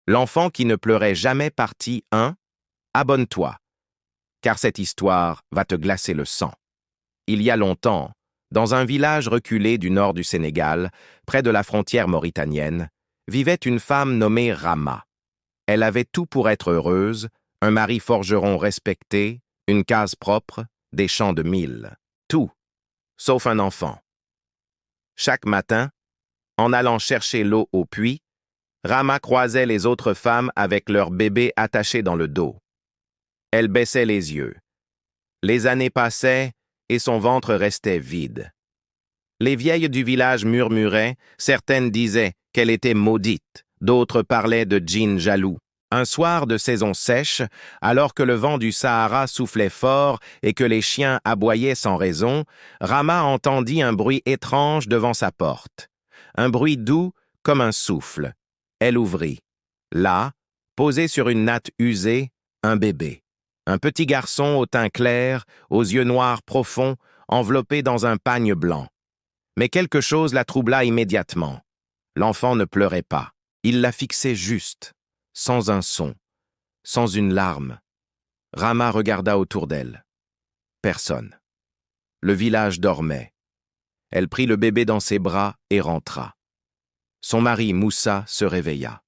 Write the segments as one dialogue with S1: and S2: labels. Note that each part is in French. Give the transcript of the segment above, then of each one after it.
S1: L'enfant qui ne pleurait jamais partie 1. Abonne-toi, car cette histoire va te glacer le sang. Il y a longtemps, dans un village reculé du nord du Sénégal, près de la frontière mauritanienne, vivait une femme nommée Rama. Elle avait tout pour être heureuse, un mari forgeron respecté, une case propre, des champs de mil. Tout, sauf un enfant. Chaque matin, en allant chercher l'eau au puits, Rama croisait les autres femmes avec leur bébé attaché dans le dos. Elle baissait les yeux. Les années passaient et son ventre restait vide. Les vieilles du village murmuraient, certaines disaient qu'elle était maudite, d'autres parlaient de djinns jaloux. Un soir de saison sèche, alors que le vent du Sahara soufflait fort et que les chiens aboyaient sans raison, Rama entendit un bruit étrange devant sa porte. Un bruit doux comme un souffle. Elle ouvrit. Là, posé sur une natte usée, un bébé. Un petit garçon au teint clair, aux yeux noirs profonds, enveloppé dans un pagne blanc. Mais quelque chose la troubla immédiatement. L'enfant ne pleurait pas. Il la fixait juste, sans un son, sans une larme. Rama regarda autour d'elle. Personne. Le village dormait. Elle prit le bébé dans ses bras et rentra. Son mari, Moussa, se réveilla.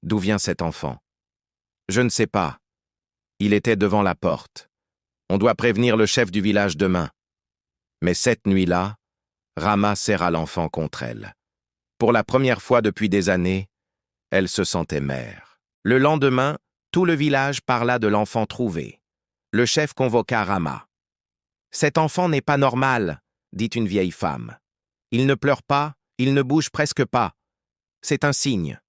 S1: D'où vient cet enfant? Je ne sais pas. Il était devant la porte. On doit prévenir le chef du village demain. Mais cette nuit-là, Rama serra l'enfant contre elle. Pour la première fois depuis des années, elle se sentait mère. Le lendemain, tout le village parla de l'enfant trouvé. Le chef convoqua Rama. « Cet enfant n'est pas normal, » dit une vieille femme. « Il ne pleure pas, il ne bouge presque pas. C'est un signe. »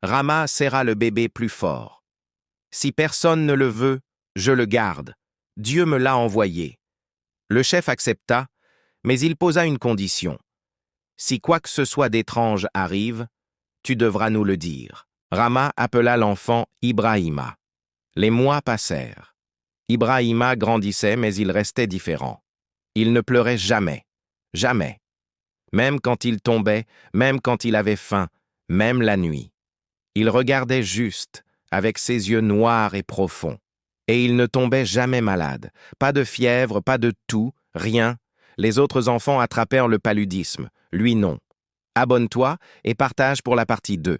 S1: Rama serra le bébé plus fort. « Si personne ne le veut, je le garde. Dieu me l'a envoyé. » Le chef accepta, mais il posa une condition. « Si quoi que ce soit d'étrange arrive, tu devras nous le dire. » Rama appela l'enfant Ibrahima. Les mois passèrent. Ibrahima grandissait, mais il restait différent. Il ne pleurait jamais, jamais. Même quand il tombait, même quand il avait faim, même la nuit. Il regardait juste, avec ses yeux noirs et profonds. Et il ne tombait jamais malade. Pas de fièvre, pas de toux, rien. Les autres enfants attrapèrent le paludisme. Lui non. Abonne-toi et partage pour la partie 2.